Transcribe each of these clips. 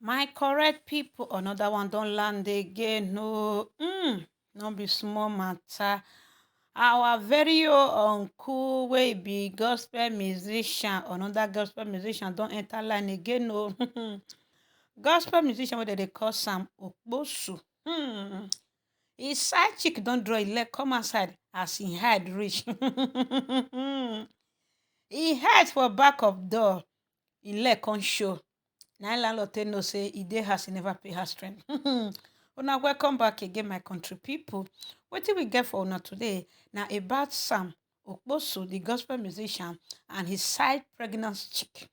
My correct people, another one don't land again. No, no be small matter. Our very own uncle wey be gospel musician, another gospel musician don't enter line again. No, gospel musician wey they call Sam Okposo. His side chick don't draw his leg come outside as he hide reach. He hide for back of door. His leg come show. Now landlord tell know say e dey house, e never pay house rent. Una welcome back again, my country people. Wetin we get for una today na about Sam Okposo, the gospel musician, and his side pregnant chick.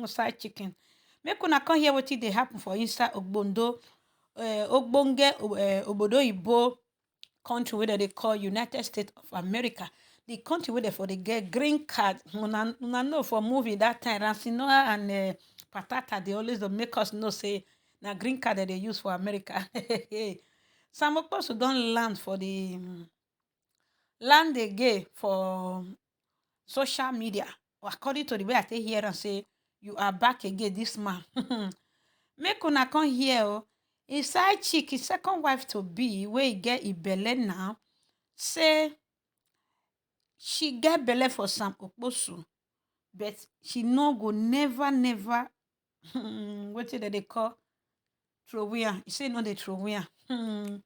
Side chicken. Make una come hear wetin dey happen for inside ogbonge obodo oyibo country wey dem dey call United States of America. The country where they for the get green card. Una know for movie that time, Ransinoa and Patata, they always don't make us know say na green card that they use for America. Some of us don't land for the land again for social media. According to the way I take hear and say you are back again, this man. Make una come here. Oh. His side chick, his second wife to be, where he get a belly now, say she get belle for Sam Okposo, but she no go never wetin dem dey call throway am. E say no dey throway am.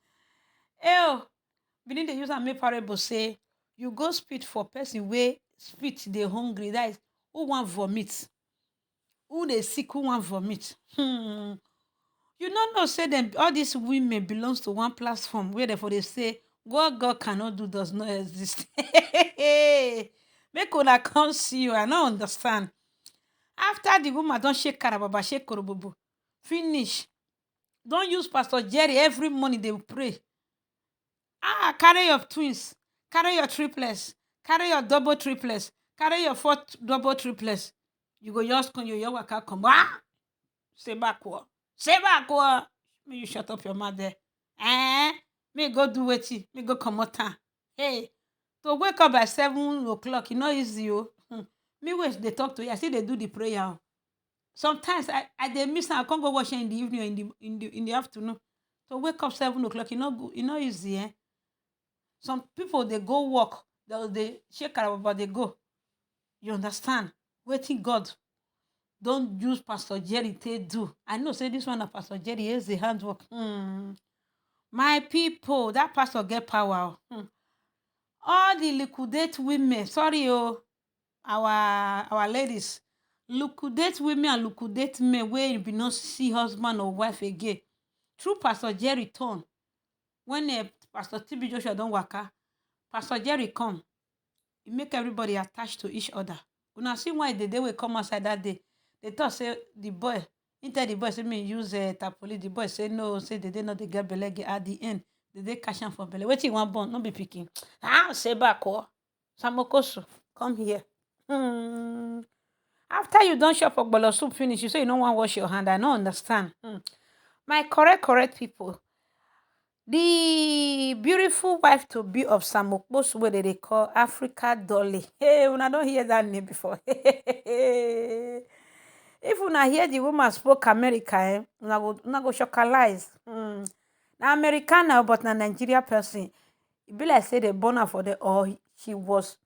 We need to use am make parable say you go spit for person wey spit dey hungry, that is who wan vomit, who dey sick, who wan vomit. You no know say dem all these women belongs to one platform where dem for dey say what God cannot do does not exist. Make una come see you. I no understand. After the woman don shake karababa, shake korobobo, finish, don use Pastor Jerry every morning they pray. Carry your twins, carry your triplets, carry your double triplets, carry your fourth double triplets. You go just come, your waka come. Say backward. Say backward. May you shut up your mouth there. May go do wetin, may go come out. Hey, to wake up by 7 o'clock, e no easy. Me wait, they talk to you. I see they do the prayer. Sometimes I they miss and I can't go watch in the evening or in the afternoon. To wake up 7 o'clock, e no easy. Some people they go work, they shake out, but they go. You understand? Waiting God. Don't use Pastor Jerry to do. I know say this one of Pastor Jerry is the handwork. My people, that pastor get power. All the liquidate women, sorry, our ladies, liquidate women and liquidate men where you be not see husband or wife again. Through Pastor Jerry turn. When Pastor TB Joshua don't waka, Pastor Jerry come. He make everybody attached to each other. When I see why the day will come outside that day, they thought say the boy, tell the boy say me use tapoli. The boy say no, say they not the get belege at the end. They cash am for belle. Waiting one bond, not be picking. Say back Sam Okposo, come here. After you don't shop for bolo soup finish, you say you don't want to wash your hand. I don't understand. My correct people. The beautiful wife to be of Sam Okposo, where they call Africa Dolly. Hey, when I don't hear that name before. If una hear the woman spoke America, una go chocolize. Na Americana, but na Nigeria person. It be like say they born her for the or she was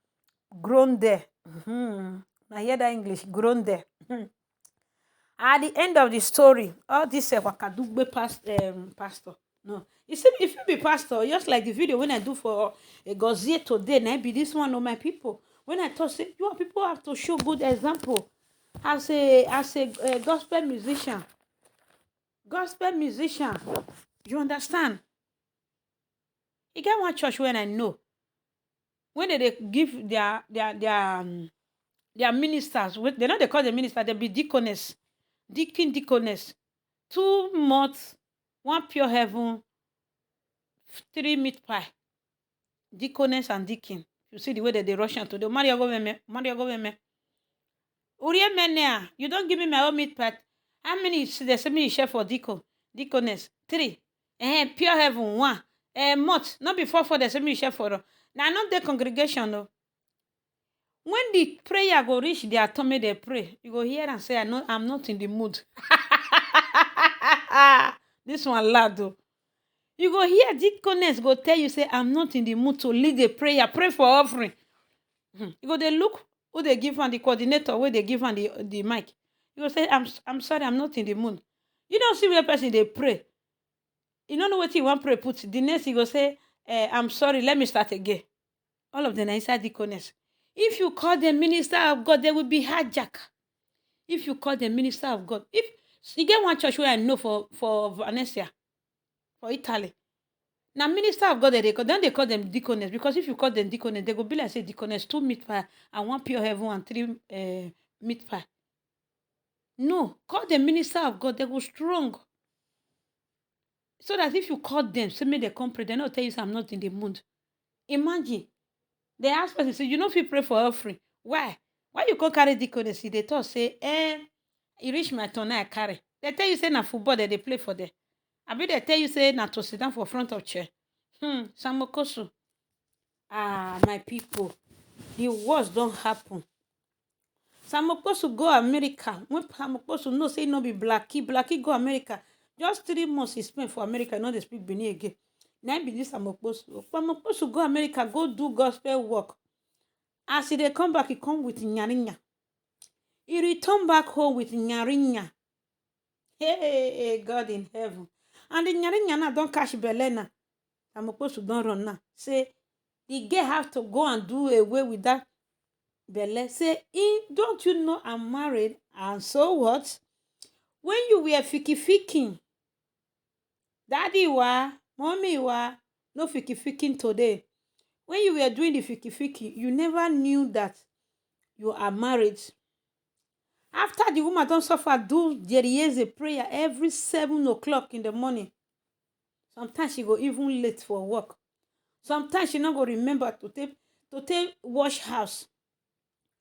grown there. I hear that English, grown there. At the end of the story, all this wakadugbe pastor. No. You see, if you be pastor, just like the video when I do for a Gozie today, now be this one of my people. When I talk, say, you people have to show good example as a gospel musician. Gospel musician. You understand? You get one church when I know. When they give their ministers, they know they call the minister, they be deaconess, deaconess, 2 months, 1 pure heaven, 3 meat pie. Deaconess and deacon. You see the way that they rush to the Mario government. Uriye menia, you don't give me my own meat pie. How many they say me share for deaconess? 3. Pure heaven 1. Month, not before 4 they say me share for. Now not the congregation though. When the prayer go reach their tummy, they pray. You go hear and say, I'm not in the mood. This one loud o. You go hear deaconess go tell you say I'm not in the mood to lead a prayer, pray for offering. You go dey look who dey give am the coordinator, wey dey give am the mic. You go say I'm sorry, I'm not in the mood. You don't see where person dey pray. You don't know what you want pray put. The next you go say I'm sorry, let me start again. All of them are inside deaconess. If you call them minister of God, they will be hijacked. If you call them minister of God, if you get one church where I know for Valencia, for Italy, now minister of God they call them deaconess, because if you call them deaconess, they go be like say deaconess 2 meat pie and 1 pure heaven and 3 meat pie. No, call them minister of God, they go strong. So that if you call them, say make they come pray, they not tell you I'm not in the mood. Imagine. They ask person, say, you know if you pray for offering. Why? Why you go carry deaconess? They talk, say, you reach my turn, I carry. They tell you, say, na football that they play for them. I mean, they tell you, say, na to sit down for front of chair. Samokosu. My people, the worst don't happen. Samokosu go America. When Samokosu no say no be Blackie go America. Just 3 months he spent for America, not they speak Benin again. Now be this Samokosu go America, go do gospel work. As he dey come back, he come with nyarinya. He return back home with nyarinya. Hey, God in heaven. And the nyarinya now don't catch belle now. Samokosu don't run now. Say, the girl have to go and do away with that belle. Say, don't you know I'm married? And so what? When you were fiki-fiking, daddy wa, mommy wa, no fiki-fiking today. When you were doing the fiki-fiking, you never knew that you are married. After the woman don't suffer, do a prayer every 7 o'clock in the morning. Sometimes she go even late for work. Sometimes she not go remember to take wash house.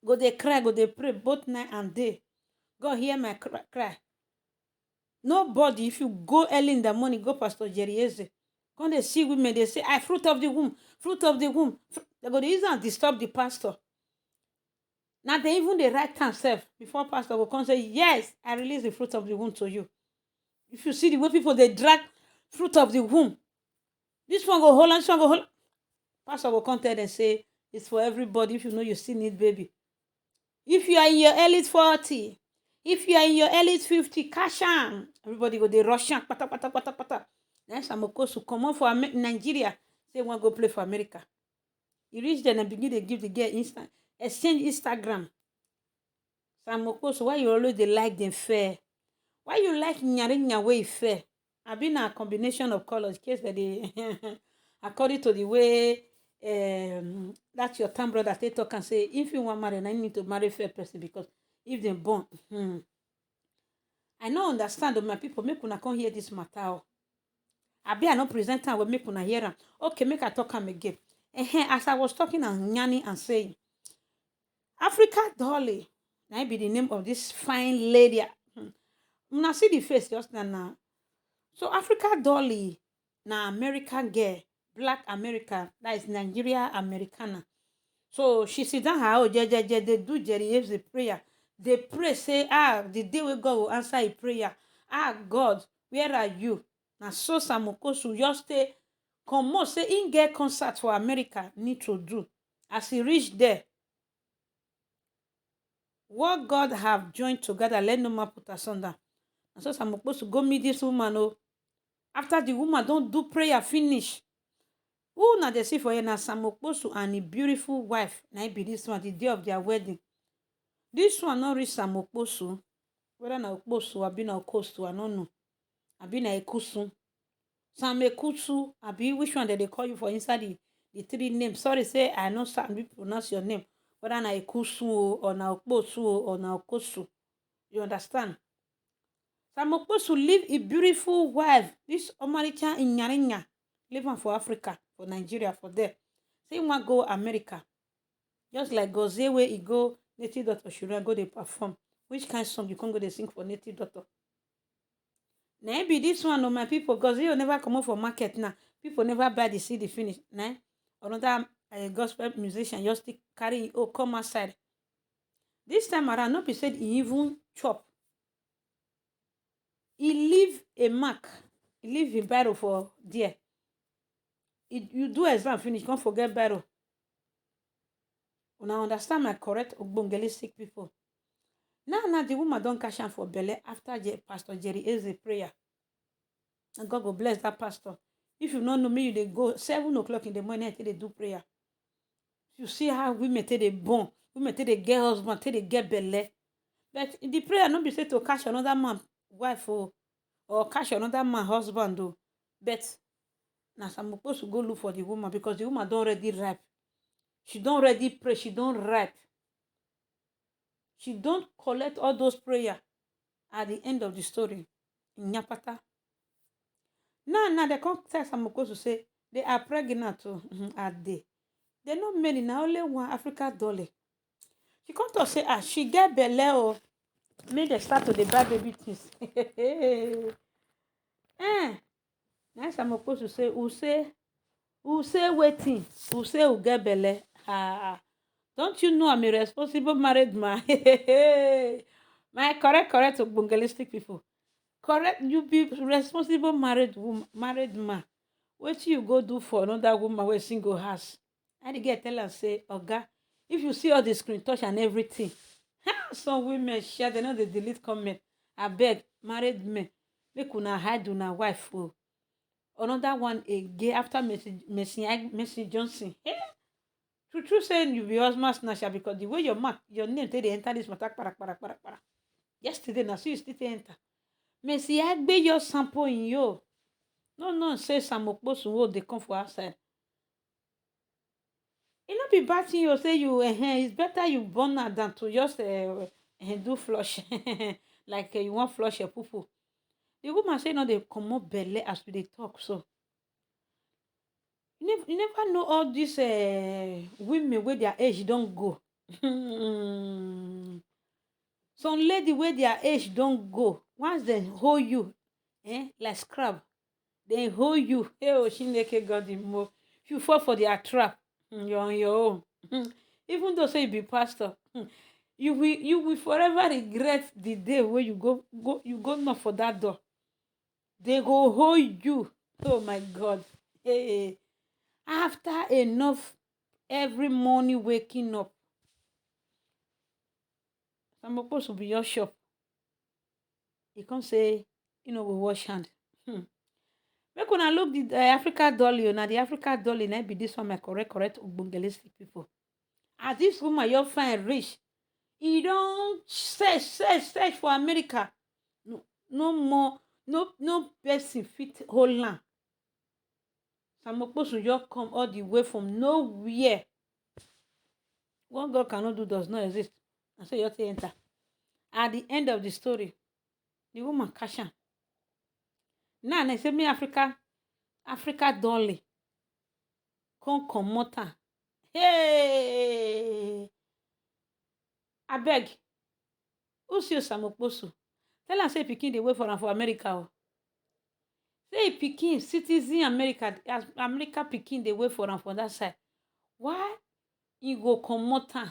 Go they cry, go they pray both night and day. God hear my cry. Nobody, if you go early in the morning, go Pastor Jerieze. When they see women, they say, fruit of the womb, fruit of the womb. They go to use and disturb the pastor. Now they even they write themselves before pastor will come say, yes, I release the fruit of the womb to you. If you see the way people they drag fruit of the womb, this one go hold on, this one go hold on. Pastor will come tell and say, it's for everybody if you know you still need baby. If you are in your early 40, if you are in your early 50, cash on. Everybody go they rush on, pata. Then some of course come on for Nigeria, say one go play for America. You reach there and begin to give the girl exchange Instagram. Samokoso, why you always they like them fair? Why you like nyarinya way fair? I been a combination of colors, case that they according to the way that's your time brother they talk and say, if you want marry, I need to marry fair person, because if they born, I don't understand of my people. Make una come hear this matter. I not present time, make una hear them. Okay, make I talk am again. As I was talking and nyani and saying, Africa Dolly, that be the name of this fine lady. Una see the face just now. So Africa Dolly, na American girl, black American, that is Nigeria Americana. So she sit down her they do the prayer. They pray, say, the day we God will answer a prayer. God, where are you? Now so Samokosu just stay come on, say in get concert for America need to do. As he reach there, what God have joined together, let no man put asunder. And so Samokosu go meet this woman. After the woman don't do prayer finish, who now they see for you now Samokosu and a beautiful wife. Now be this one the day of their wedding. This one not reach Samokosu. Whether na okposo, I be na okosto, I don't know. I be na ekusu. Samekusu, I be which one that they call you for inside the 3 names. Sorry, say I know some pronounce your name. Whether na ekusu or na okposo or na okosu. You understand? Samokosu live a beautiful wife. This Omaricha in Nyarinya. Living for Africa, for Nigeria, for there. Say one go America. Just like Gozie where he go, native doctor should go they perform. Which kind of song you can't go they sing for native doctor? Maybe this one of my people, Gozie will never come up for market now. People never buy the CD finish. Nah? Another gospel musician just carry come outside. This time around, not be said he even chop. He leave a mark He leave him barrel for there. You do exam finish, can't forget barrel. Una understand my correct ogbongelistic people. Now the woman don't cash am for belle after Pastor Jerry Eze prayer. And God go bless that pastor. If you don't know me, they go 7 o'clock in the morning until they do prayer. You see how women take they born, women take they get husband, take they get belle. But in the prayer, not be said to cash another man wife or cash another man husband though. But now I'm supposed to go look for the woman because the woman don't already ripe. She don't already pray, she don't ripe. She don't collect all those prayer at the end of the story. Nyapata. Now they come text I'm supposed to say they are pregnant too. At day. They not many now, only one Africa dollar. She come to say, she get belle oh. Make they start to the buy baby things. Now I'm supposed to say, who say waiting, who say who get belle. Don't you know I'm a responsible married man? My correct ogbongelistic people. Correct, you be responsible married man. What you go do for another woman wey single house? I dey get tell am say, Oga, if you see all the screen touch and everything, some women share, they know they delete comment. Abeg, married men, make una hide una wife o. Another one again after Mercy Johnson. True saying you be husband snatcher because the way your name take dey enter this matter para. Yesterday na so you still enter. Mercy Agbe your sample in you. No say some okposo wey dey come for outside. It not be bad thing you say you it's better you burn her than to just do flush like you want flush your poo. The woman say no dey comot belle as we dey talk so. You never know all these women wey their age don't go. Some lady wey their age don't go. Once they hold you, like scrub, they hold you. Hey, oh, Chineke God the more. If you fall for their trap, you're on your own. Even though say you be pastor, you will forever regret the day where you go knock for that door. They go hold you. Oh my God. Hey. After enough every morning waking up, I'm supposed to be your shop. You can't say, we wash hand. Make una look the Africa dolly. Now the Africa dolly na be this one my correct ogbongelistic people. As this woman you find rich, he don't search for America. No more, no person fit hold land. Some supposed to just come all the way from nowhere. What God cannot do does not exist. And so you have to enter. At the end of the story, the woman cash am. Now they say me Africa dolly. Come comot am. Hey! Abeg, who see Sam Okposo? Tell am say pikin dey wait for am for America o. Say pikin citizen America pikin dey wait for am for that side. Why e go comot am?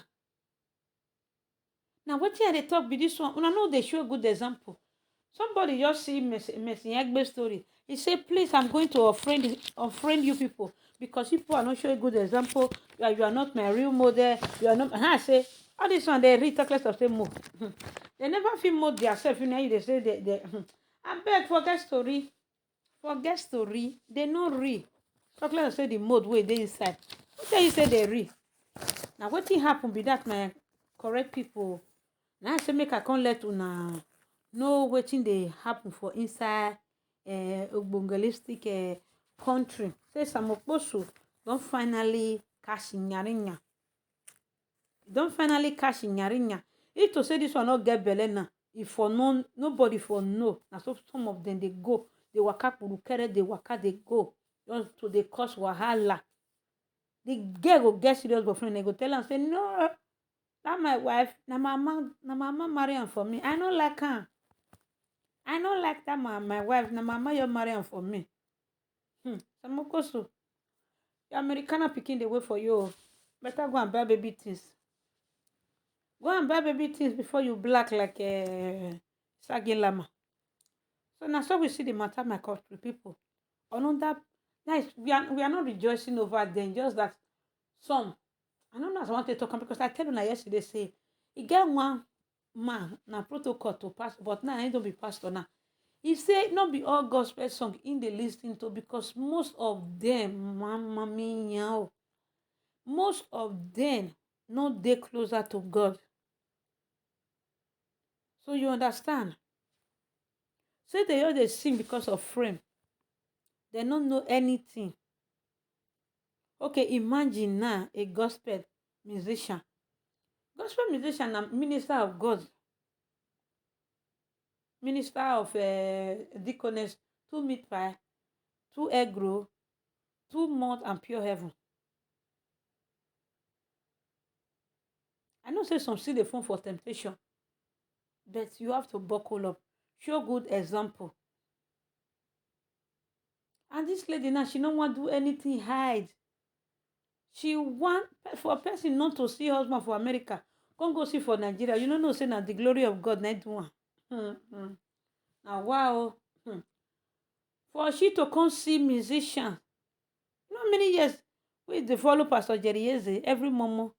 Na wetin I dey talk be this one. Una no dey show good example. Somebody just see Mercy Egbe story. He say, please, I'm going to unfriend you people because people are not showing good example. You are not my real model. You are not. And I say, all this one they read talk less of say move. They never feel mode themselves. You know, they say they. I beg forget story. They no read. Talk less of say the mode way they inside. Who tell you say they read? Now what thing happen be that my correct people. Now I say make I can't let una know wetin dey happen for inside ogbongelistic country. Say Sam Okposo don finally cash nyarinya. Don finally cash nyarinya. If to say this one not get belle now, if for nobody for know. Now so some of them they go, they waka kurukere, they waka they go just to they cause wahala. The girl go get serious boyfriend. They go tell am say no, that my wife. Na mama marry am for me. I no like her. I don't like that my wife. Na mama you marry am for me. Sam Okposo, your Americana pikin dey wait for you. Better go and buy baby things. Go and buy baby things before you black like Sagi Lama. So now so we see the matter, my country people. Another nice, we are not rejoicing over them, just that some. I don't know as I want to talk because I tell you now yesterday say he get one man na protocol to pass, but now he don't be pastor now. He say not be all gospel song in the listening to because most of them, mama mia, most of them not dey closer to God. So you understand? Say they all they sing because of frame. They don't know anything. Okay, imagine now a gospel musician. Gospel musician and minister of God, minister of deaconess, 2 meat pie, 2 egg roll, 2 malt and pure heaven. I know say some still dey phone for temptation, but you have to buckle up. Show good example. And this lady now, she no wan do anything hide. She want for a person not to see husband for America, come go see for Nigeria. You no know say na the glory of God na do am. Na wow. For she to come see musician, you know how many years we dey follow Pastor Jerry Eze every momo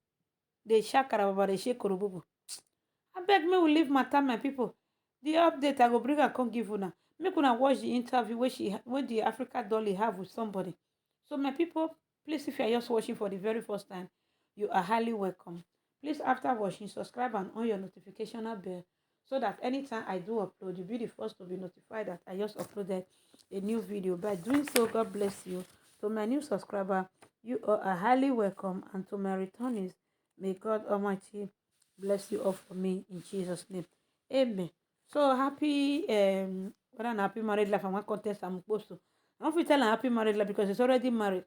dey shakara baba dey shake korobobo. Abeg make we leave matter, my people. The update I go bring am come give una. Make una watch the interview wey the Africa Dolly have with somebody. So my people, please, if you are just watching for the very first time, you are highly welcome. Please, after watching, subscribe and on your notification bell so that anytime I do upload, you'll be the first to be notified that I just uploaded a new video. By doing so, God bless you. To my new subscriber, you are highly welcome. And to my returnees, may God Almighty bless you all for me in Jesus' name. Amen. So happy whether an happy married life and one contest I'm supposed to. I don't feel tell happy married life because it's already married.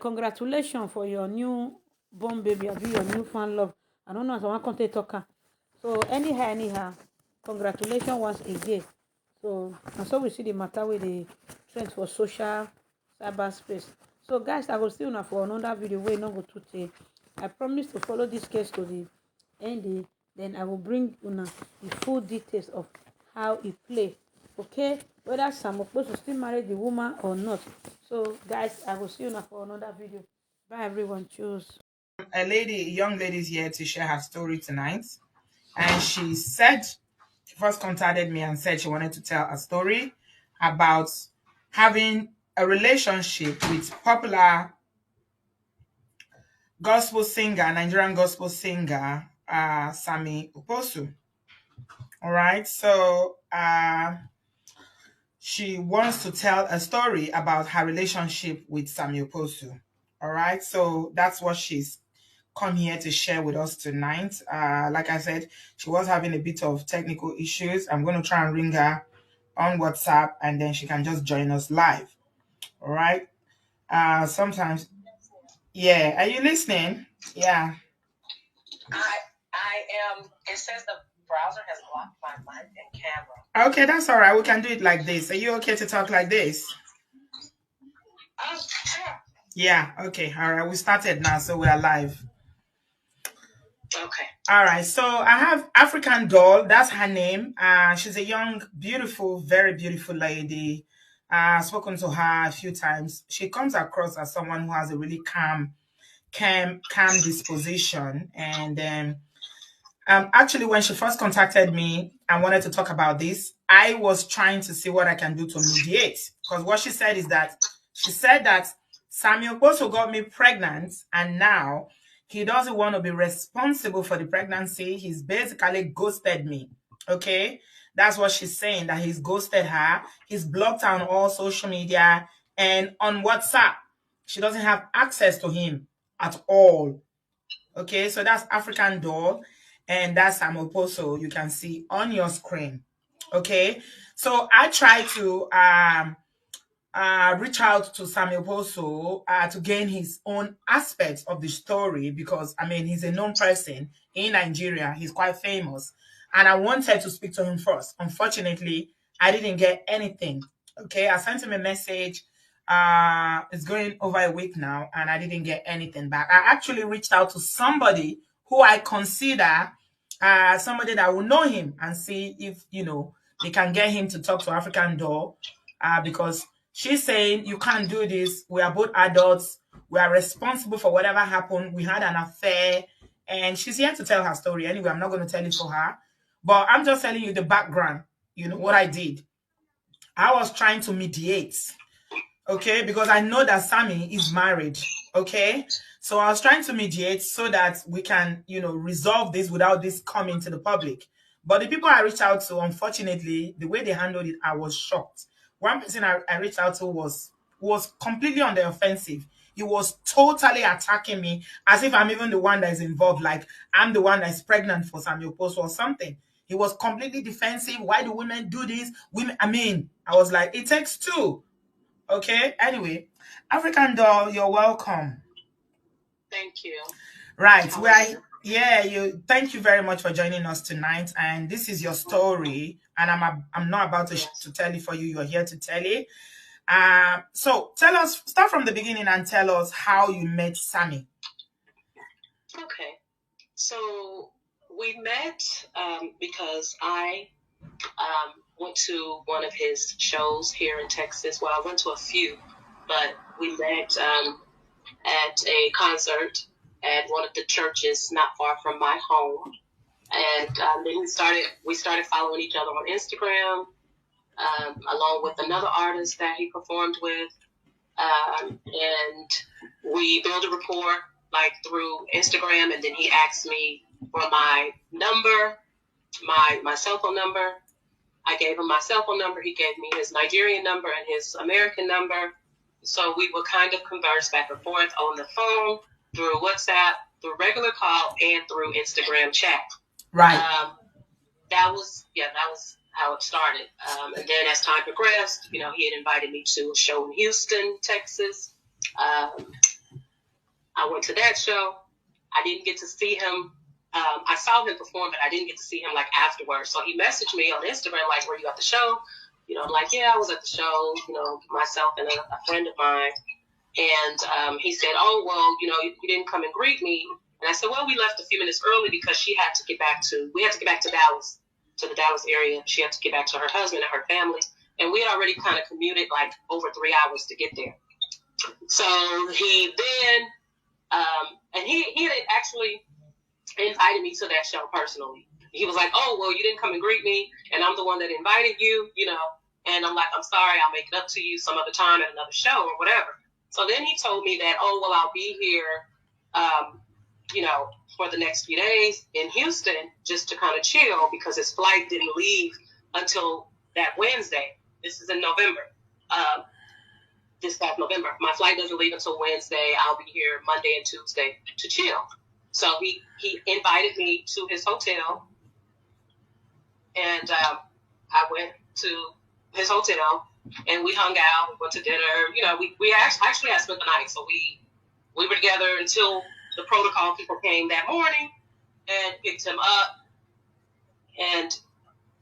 Congratulations for your new born baby, or your new fan love. I don't know as I want to talk. So anyhow, congratulations once again. So and so we see the matter with the trend for social cyberspace. So guys, I will see you now for another video where not go to take. I promise to follow this case to the end. Then I will bring una the full details of how it play. Okay, whether Sammie Okposo still marry the woman or not. So guys, I will see you now for another video. Bye everyone. Choose. A young lady is here to share her story tonight. And she said, she first contacted me and said she wanted to tell a story about having a relationship with popular gospel singer, Nigerian gospel singer, Sammie Okposo. All right. So she wants to tell a story about her relationship with Sammie Okposo. All right. So that's what she's come here to share with us tonight. Like I said, she was having a bit of technical issues. I'm going to try and ring her on WhatsApp and then she can just join us live. All right. Sometimes, yeah. Are you listening? Yeah. I am. It says the browser has blocked my mic and camera. Okay, that's all right. We can do it like this. Are you okay to talk like this? Sure. Yeah. Okay. All right. We started now, so we are live. Okay. All right. So I have African Doll. That's her name. She's a young, beautiful, very beautiful lady. I've spoken to her a few times. She comes across as someone who has a really calm disposition. And actually, when she first contacted me and wanted to talk about this, I was trying to see what I can do to mediate. Because what she said is that Sammie Okposo got me pregnant, and now he doesn't want to be responsible for the pregnancy. He's basically ghosted me. Okay? That's what she's saying, that he's ghosted her. He's blocked her on all social media and on WhatsApp. She doesn't have access to him at all. Okay, so that's African Doll, and that's Sammie Okposo you can see on your screen. Okay, so I try to reach out to Sammie Okposo to gain his own aspects of the story, because I mean he's a known person in Nigeria. He's quite famous, and I wanted to speak to him first. Unfortunately, I didn't get anything. Okay, I sent him a message. It's going over a week now, and I didn't get anything back. I actually reached out to somebody who I consider somebody that will know him and see if, they can get him to talk to African Doll, because she's saying, you can't do this. We are both adults. We are responsible for whatever happened. We had an affair. And she's here to tell her story. Anyway, I'm not going to tell it for her. But I'm just telling you the background, what I did. I was trying to mediate, okay, because I know that Sammie is married, okay. So I was trying to mediate so that we can, resolve this without this coming to the public. But the people I reached out to, unfortunately, the way they handled it, I was shocked. One person I reached out to was completely on the offensive. He was totally attacking me as if I'm even the one that is involved, like I'm the one that is pregnant for Sammie Okposo or something. He was completely defensive. Why do women do this? I was like, it takes two. Okay. Anyway, African Doll, you're welcome. Thank you. Right. You. Thank you very much for joining us tonight. And this is your story. And I'm not about to tell it for you. You're here to tell it. So tell us. Start from the beginning and tell us how you met Sammie. Okay. So we met because I went to one of his shows here in Texas. Well, I went to a few, but we met at a concert at one of the churches not far from my home. And then we started following each other on Instagram, along with another artist that he performed with. And we built a rapport like through Instagram, and then he asked me for my number, my cell phone number. I gave him my cell phone number. He gave me his Nigerian number and his American number. So we would kind of converse back and forth on the phone, through WhatsApp, through regular call, and through Instagram chat. Right. That was how it started. And then as time progressed, he had invited me to a show in Houston, Texas. I went to that show. I didn't get to see him. I saw him perform, but I didn't get to see him like afterwards. So he messaged me on Instagram, like, were you at the show? I'm like, yeah, I was at the show, myself and a friend of mine. And he said, oh, well, you didn't come and greet me. And I said, well, we left a few minutes early because we had to get back to Dallas, to the Dallas area. She had to get back to her husband and her family. And we had already kind of commuted like over 3 hours to get there. So he then, and he had actually invited me to that show personally. He was like, oh, well, you didn't come and greet me, and I'm the one that invited you, and I'm like, I'm sorry, I'll make it up to you some other time at another show or whatever. So then he told me that, oh, well, I'll be here, for the next few days in Houston just to kind of chill, because his flight didn't leave until that Wednesday. This is in November. This past November. My flight doesn't leave until Wednesday. I'll be here Monday and Tuesday to chill. So he invited me to his hotel, and I went to his hotel, and we hung out. We went to dinner. We actually had spent the night, so we were together until the protocol people came that morning and picked him up. And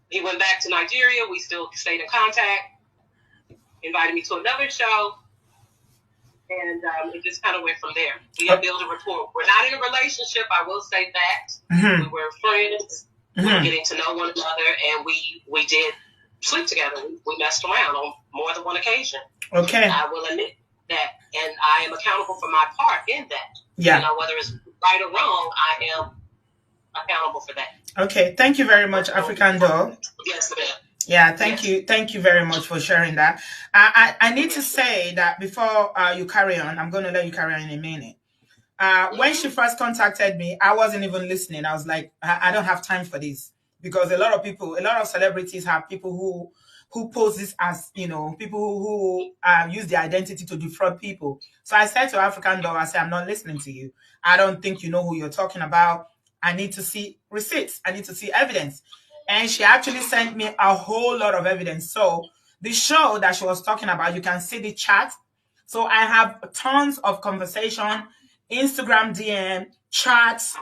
he went back to Nigeria. We still stayed in contact. Invited me to another show. And it just kind of went from there. We had built a rapport. We're not in a relationship, I will say that. Mm-hmm. We were friends. Mm-hmm. We were getting to know one another, and we did sleep together. We messed around on more than one occasion. Okay. I will admit that. And I am accountable for my part in that. Yeah. Whether it's right or wrong, I am accountable for that. Okay. Thank you very much, African Doll. Yes, ma'am. Yeah, thank you. Thank you very much for sharing that. I need to say that before you carry on, I'm going to let you carry on in a minute. When she first contacted me, I wasn't even listening. I was like, I don't have time for this, because a lot of celebrities have people who pose this as, people who use their identity to defraud people. So I said to African Doll, I said, I'm not listening to you. I don't think you know who you're talking about. I need to see receipts. I need to see evidence. And she actually sent me a whole lot of evidence. So the show that she was talking about, you can see the chat. So I have tons of conversation, Instagram DM, chats,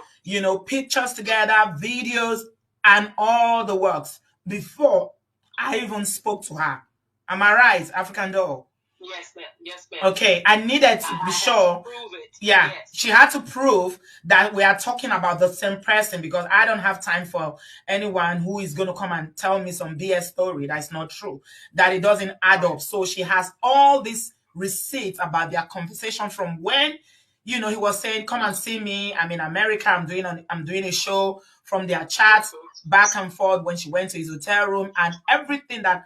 pictures together, videos, and all the works before I even spoke to her. Am I right, African Doll? Yes, ma'am. Yes, ma'am. Okay, I needed to be sure. Prove it. Yeah, yes. She had to prove that we are talking about the same person, because I don't have time for anyone who is going to come and tell me some BS story that's not true, that it doesn't add up. So she has all these receipts about their conversation from when, he was saying, come and see me, I'm in America, I'm doing a show, from their chats back and forth when she went to his hotel room, and everything that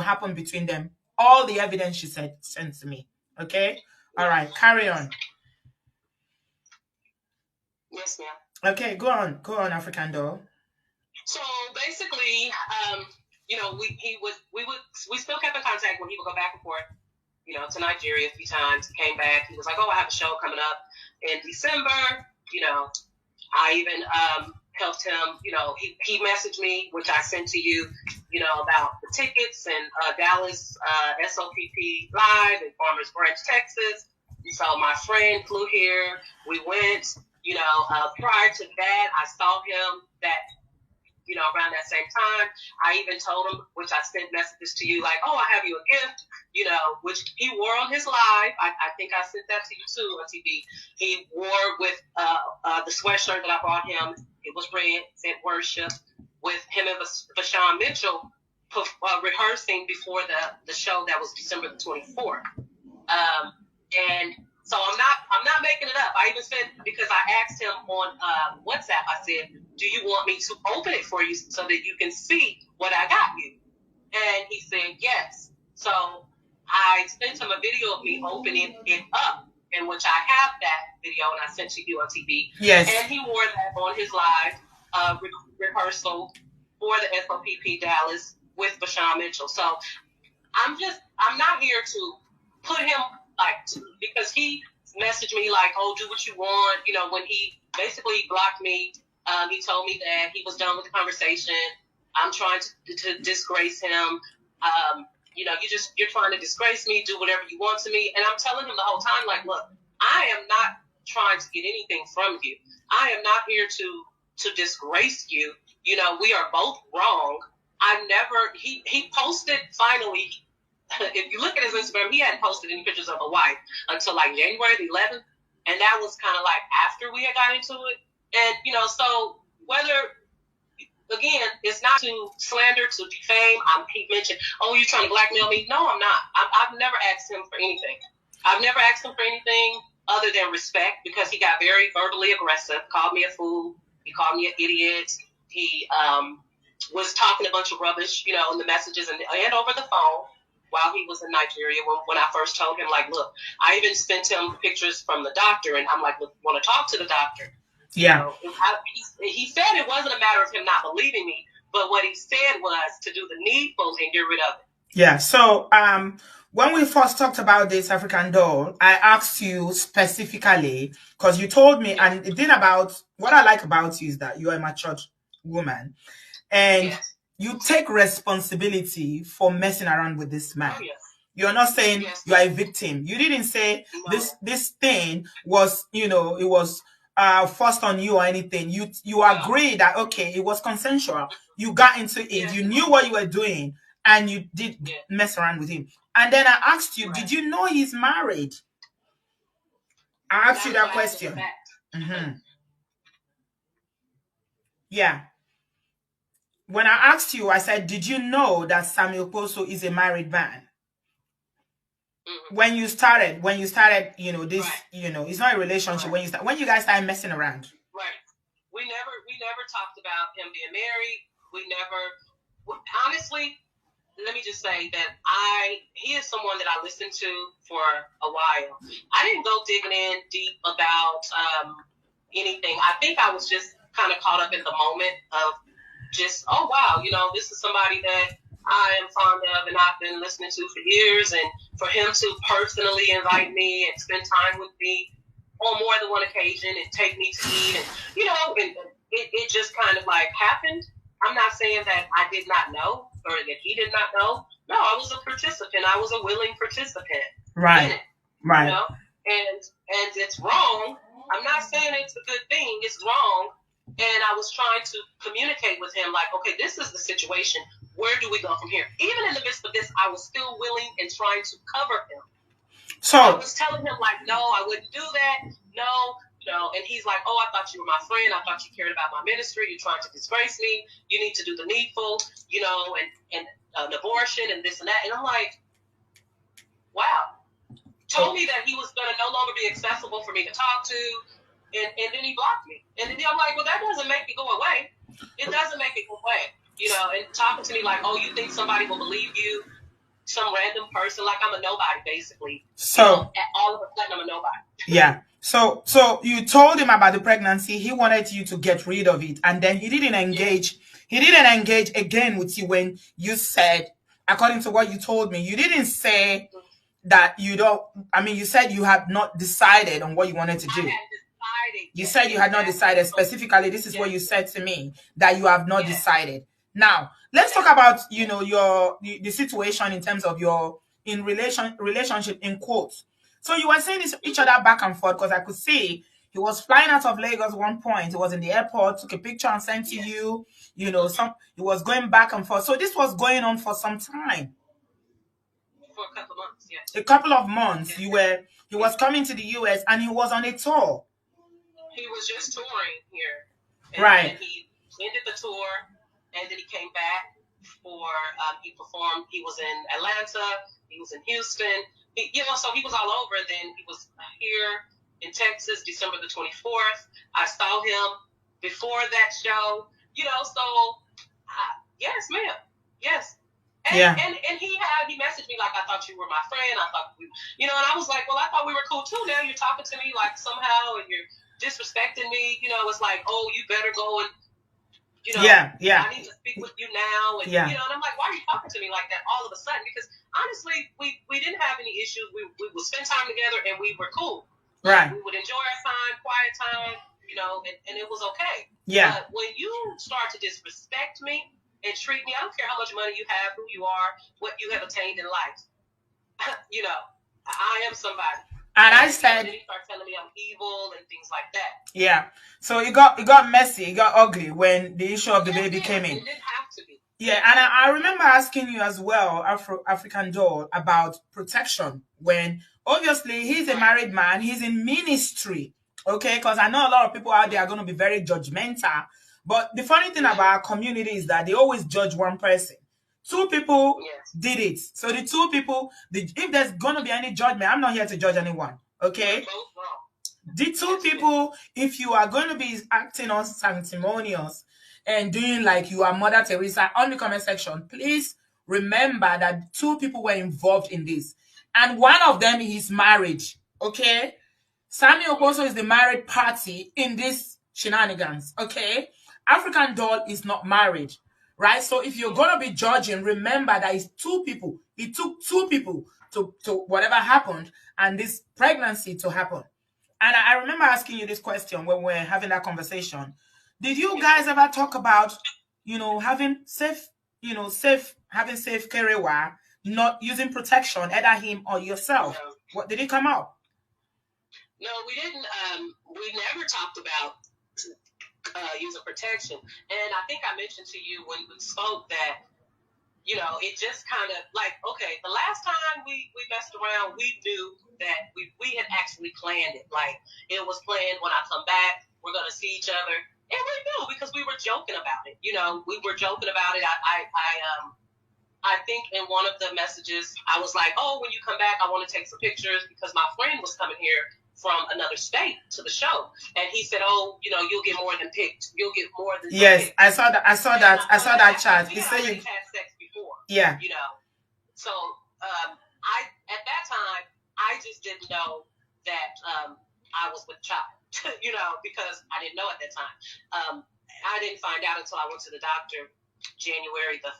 happened between them. All the evidence she sent to me. Okay? All right, carry on. Yes, ma'am. Okay, go on, African Doll. So basically, we still kept in contact when he would go back and forth, to Nigeria a few times. He came back. He was like, "Oh, I have a show coming up in December." I even helped him. He messaged me, which I sent to you. About the tickets and Dallas SOPP Live in Farmers Branch, Texas. So my friend flew here. We went. Prior to that, I saw him around that same time. I even told him, which I sent messages to you, like, "Oh, I have you a gift," which he wore on his live. I think I sent that to you too on TV. He wore with the sweatshirt that I brought him. It was red, said worship, with him and Vashawn Mitchell rehearsing before the show that was December the 24th. And so I'm not making it up. I even said, because I asked him on WhatsApp, I said, "Do you want me to open it for you so that you can see what I got you?" And he said yes. So I sent him a video of me opening it up, in which I have that video, and I sent to you on TV. Yes. And he wore that on his live rehearsal for the SOPP Dallas with Vashawn Mitchell. So I'm not here to put him because he messaged me like, "Oh, do what you want." When he basically blocked me, he told me that he was done with the conversation. I'm trying to disgrace him. You're trying to disgrace me, do whatever you want to me. And I'm telling him the whole time, like, look, I am not trying to get anything from you. I am not here to disgrace you. We are both wrong. He posted finally. If you look at his Instagram, he hadn't posted any pictures of a wife until like January the 11th. And that was kind of like after we had got into it. And, so whether, again, it's not to slander, to defame. He mentioned, "Oh, you're trying to blackmail me." No, I'm not. I've never asked him for anything. I've never asked him for anything other than respect, because he got very verbally aggressive, called me a fool. He called me an idiot. He was talking a bunch of rubbish, in the messages and over the phone, while he was in Nigeria, when I first told him, like, look, I even sent him pictures from the doctor, and I'm like, "Look, want to talk to the doctor?" Yeah. He said it wasn't a matter of him not believing me, but what he said was to do the needful and get rid of it. Yeah. So when we first talked about this, African Doll, I asked you specifically, because you told me, and the thing about what I like about you is that you are a matured woman, and Yes. you take responsibility for messing around with this man. Oh, yes. You're not saying Yes. you are a victim. You didn't say No. this thing was, it was forced on you or anything. You agree that, okay, it was consensual. You got into it. Yes. You knew what you were doing, and you did mess around with him. And then I asked you, did you know he's married? I asked you that question. Mm-hmm. Yeah. When I asked you, I said, did you know that Sammie Okposo is a married man? Mm-hmm. When you started, this, right. It's not a relationship. Right. When you guys started messing around. Right. We never talked about him being married. Honestly, let me just say that he is someone that I listened to for a while. I didn't go digging in deep about anything. I think I was just kind of caught up in the moment of just, oh, wow, this is somebody that I am fond of and I've been listening to for years. And for him to personally invite me and spend time with me on more than one occasion and take me to eat, and, and it just kind of like happened. I'm not saying that I did not know or that he did not know. No, I was a participant. I was a willing participant. Right. In it, right. And it's wrong. I'm not saying it's a good thing. It's wrong. And I was trying to communicate with him like, okay, this is the situation. where do we go from here? Even in the midst of this, I was still willing and trying to cover him. So I was telling him, like, no, I wouldn't do that. No. And he's like, oh, I thought you were my friend. I thought you cared about my ministry. You're trying to disgrace me. You need to do the needful, and an abortion and this and that. And I'm like, wow. Told me that he was going to no longer be accessible for me to talk to. And then he blocked me. And then I'm like, well, that doesn't make it go away. It doesn't make it go away. And talking to me like, oh, you think somebody will believe you? Some random person, like I'm a nobody, basically. So all of a sudden, I'm a nobody. Yeah. So you told him about the pregnancy. He wanted you to get rid of it, and then he didn't engage. He didn't engage again with you when you said, according to what you told me, you didn't say that you don't. I mean, you said you have not decided on what you wanted to do. I had decided. You said you had not decided specifically. This is what you said to me, that you have not decided. Now, let's talk about the situation in terms of your relationship in quotes. So you were saying each other back and forth, because I could see he was flying out of Lagos one point. He was in the airport, took a picture and sent to you. He was going back and forth. So this was going on for some time. For a couple of months, yes. A couple of months. He was coming to the US and he was on a tour. He was just touring here. Right. And he ended the tour, and then he came back for, he performed. He was in Atlanta. He was in Houston. So he was all over. And then he was here in Texas, December the 24th. I saw him before that show. Yes, ma'am. Yes. And he messaged me like, I thought you were my friend. I thought and I was like, well, I thought we were cool too. Now you're talking to me like somehow, and you're disrespecting me. It's like, oh, you better go and, I need to speak with you now. And, and I'm like, why are you talking to me like that all of a sudden? Because honestly, we didn't have any issues. We would spend time together and we were cool. Right. We would enjoy our time, quiet time, and it was okay. Yeah. But when you start to disrespect me and treat me, I don't care how much money you have, who you are, what you have attained in life. I am somebody. And I said, he started telling me I'm evil and things like that. Yeah. So it got messy, it got ugly when the issue of the baby came in. It didn't have to be. Yeah, and I remember asking you as well, African Doll, about protection, when obviously he's a married man, he's in ministry, okay? Because I know a lot of people out there are going to be very judgmental. But the funny thing about our community is that they always judge one person. Two people did it. So the two people, if there's going to be any judgment, I'm not here to judge anyone, okay? The two people, if you are going to be acting unsanctimonious and doing like you are Mother Teresa on the comment section, please remember that two people were involved in this. And one of them is marriage, okay? Sammie okposo is the married party in this shenanigans, okay? African Doll is not married, right? So if you're going to be judging, remember that it's two people. It took two people to whatever happened and this pregnancy to happen. And I remember asking you this question when we were having that conversation. Did you guys ever talk about, having safe Kerewa, not using protection, either him or yourself? No. What did it come out? No, we didn't. We never talked about using protection. And I think I mentioned to you when we spoke that, it just kind of like, okay, the last time we messed around, we knew that we had actually planned it. Like, it was planned, when I come back, we're going to see each other. And we knew because we were joking about it. We were joking about it. I think in one of the messages, I was like, oh, when you come back, I want to take some pictures because my friend was coming here from another state to the show. And he said, oh, you'll get more than picked. You'll get more than Yes, picked. I saw that chat. He said you had sex before. Yeah. So at that time, I just didn't know that I was with child, because I didn't know at that time. I didn't find out until I went to the doctor January the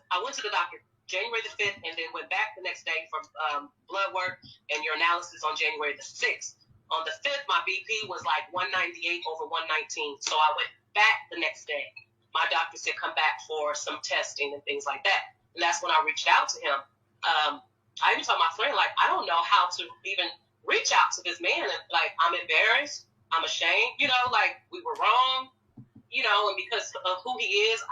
5th, and then went back the next day for blood work and your analysis on January the 6th. On the 5th, my BP was like 198/119. So I went back the next day. My doctor said, come back for some testing and things like that. And that's when I reached out to him. I even told my friend, like, I don't know how to even reach out to this man. And, like, I'm embarrassed. I'm ashamed. Like, we were wrong. And because of who he is,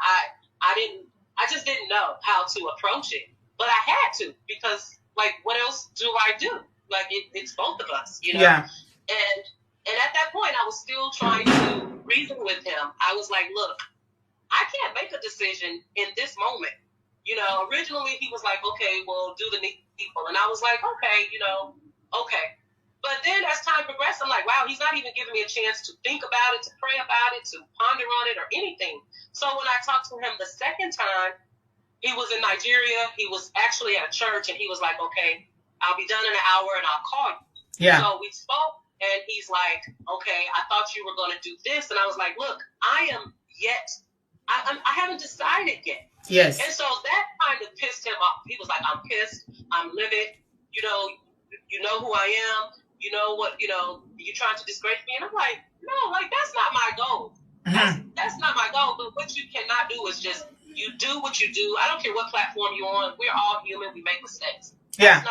I I just didn't know how to approach it. But I had to, because, like, what else do I do? Like, it's both of us, you know? Yeah. And at that point, I was still trying to reason with him. I was like, look, I can't make a decision in this moment. You know, originally he was like, okay, well, do the needful. And I was like, okay, you know, okay. But then as time progressed, I'm like, wow, he's not even giving me a chance to think about it, to pray about it, to ponder on it or anything. So when I talked to him the second time, he was in Nigeria. He was actually at a church, and he was like, okay, I'll be done in an hour and I'll call you. Yeah. So we spoke, and he's like, okay, I thought you were going to do this. And I was like, look, I haven't decided yet. Yes. And so that kind of pissed him off. He was like, I'm pissed. I'm livid. You know who I am. You know what, you're trying to disgrace me. And I'm like, no, like, that's not my goal. That's not my goal. But what you cannot do is just, you do what you do. I don't care what platform you're on. We're all human. We make mistakes. Yeah.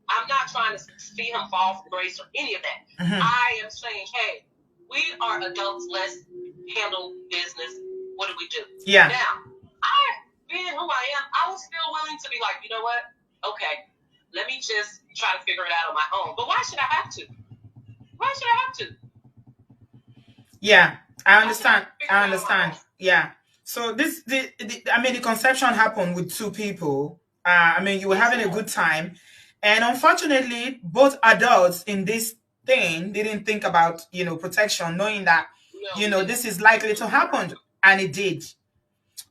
I'm not trying to see him fall from grace or any of that. I am saying, hey, we are adults. Let's handle business. What do we do? Yeah. Now, being who I am, I was still willing to be like, you know what? Okay, let me just try to figure it out on my own. But why should I have to? Why should I have to? Yeah, I understand. Yeah. So the conception happened with two people. You were having a good time, and unfortunately, both adults in this thing didn't think about, protection, knowing that, this is likely to happen, and it did.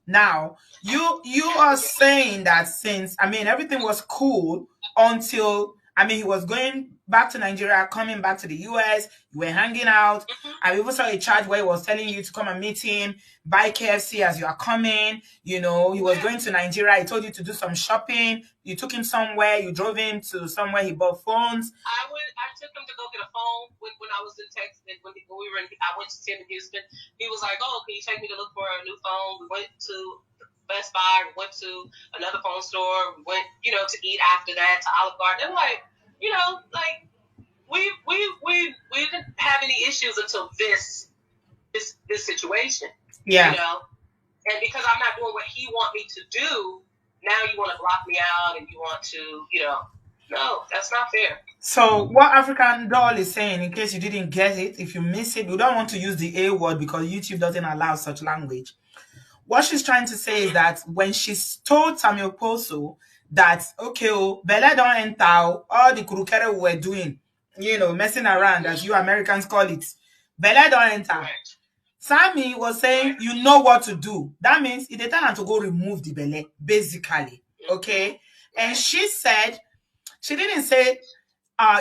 Now, you are saying that since, everything was cool until, he was going back to Nigeria, coming back to the US, you were hanging out. I even saw a chat where he was telling you to come and meet him, buy KFC as you are coming. He was going to Nigeria. He told you to do some shopping. You took him somewhere. You drove him to somewhere. He bought phones. I took him to go get a phone when I was in Texas. When we were I went to see him in Houston. He was like, oh, can you take me to look for a new phone? We went to Best Buy. We went to another phone store. We went, to eat after that, to Olive Garden. And like, we didn't have any issues until this situation. Yeah. And because I'm not doing what he want me to do, now you want to block me out and you want to, no, that's not fair. So what African Doll is saying, in case you didn't get it, if you miss it, we don't want to use the A word because YouTube doesn't allow such language. What she's trying to say is that when she told Sammie okposo that, okay, Bele don't enter, all the kurukere we were doing, messing around, as you Americans call it, Bele don't enter. Right. Sammie was saying, you know what to do. That means it's the time to go remove the Bele, basically. Okay? And she said, she didn't say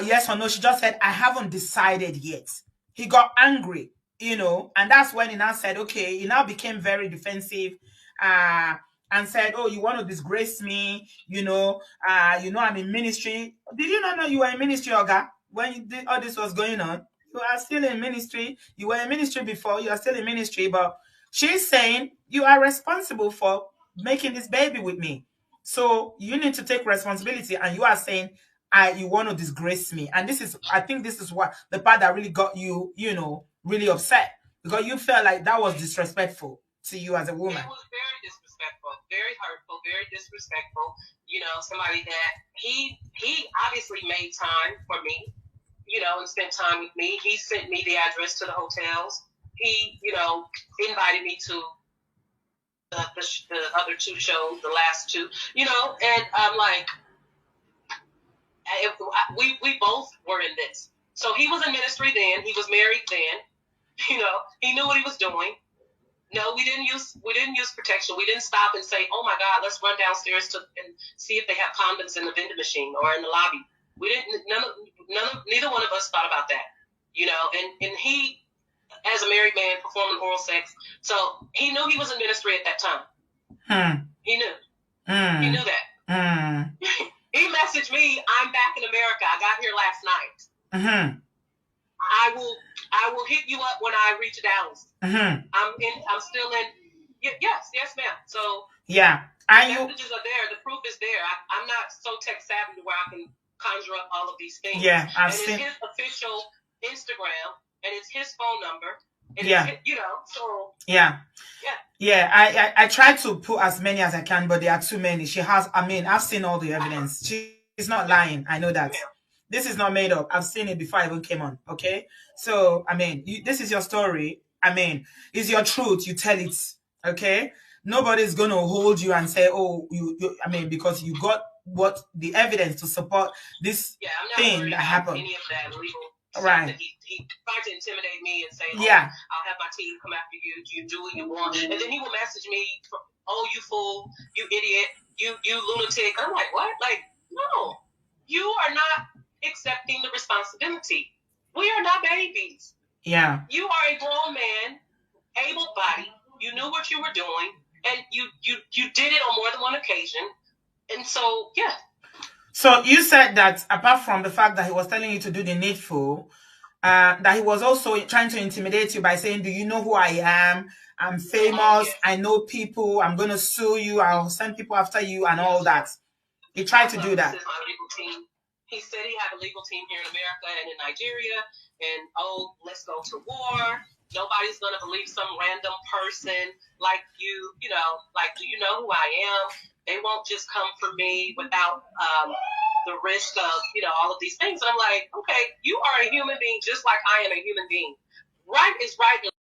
yes or no. She just said, I haven't decided yet. He got angry, and that's when he now said, okay, he now became very defensive and said, oh, you want to disgrace me, I'm in ministry. Did you not know you were in ministry, Oga, when all this was going on? You are still in ministry. You were in ministry before. You are still in ministry. But she's saying you are responsible for making this baby with me. So you need to take responsibility. And you are saying, you want to disgrace me. And I think this is what the part that really got you, really upset. Because you felt like that was disrespectful to you as a woman. It was very disrespectful, very hurtful, very disrespectful. Somebody that he obviously made time for me, and spent time with me. He sent me the address to the hotels. He, invited me to the other two shows, the last two, and I'm like, we both were in this. So he was in ministry then. He was married then. He knew what he was doing. No, we didn't use protection. We didn't stop and say, oh my God, let's run downstairs and see if they have condoms in the vending machine or in the lobby. We didn't. Neither one of us thought about that. And he, as a married man, performing oral sex. So he knew he was in ministry at that time. He knew. He knew that. He messaged me, I'm back in America. I got here last night. I will hit you up when I reach Dallas. I'm still in. Yes, ma'am. So yeah, the messages are there. The proof is there. I'm not so tech savvy where I can conjure up all of these things. Yeah, It's his official Instagram and it's his phone number. And Yeah. you know, so Yeah. yeah. Yeah, I try to put as many as I can, but there are too many. I've seen all the evidence. She's not lying. I know that. Yeah. This is not made up. I've seen it before I even came on. Okay. So, I mean, this is your story. I mean, it's your truth. You tell it. Okay. Nobody's going to hold you and say, oh, I mean, because you got the evidence to support this Yeah, I'm not thing worried that about happened. any of that legal stuff Right. that he tried to intimidate me and say, oh, Yeah. I'll have my team come after you. You do what you want. And then he will message me, oh, you fool, you idiot, you lunatic. I'm like, what? Like, no, you are not accepting the responsibility. We are not babies. Yeah. You are a grown man, able-bodied. You knew what you were doing, and you did it on more than one occasion. And so, yeah. So you said that apart from the fact that he was telling you to do the needful, that he was also trying to intimidate you by saying, do you know who I am? I'm famous. Oh, yes. I know people. I'm going to sue you. I'll send people after you and all that. He tried to do that. This is my legal team. He said he had a legal team here in America and in Nigeria. And, oh, let's go to war. Nobody's going to believe some random person like you, you know, like, do you know who I am? They won't just come for me without the risk of, you know, all of these things. And I'm like, okay, you are a human being just like I am a human being. Right is right.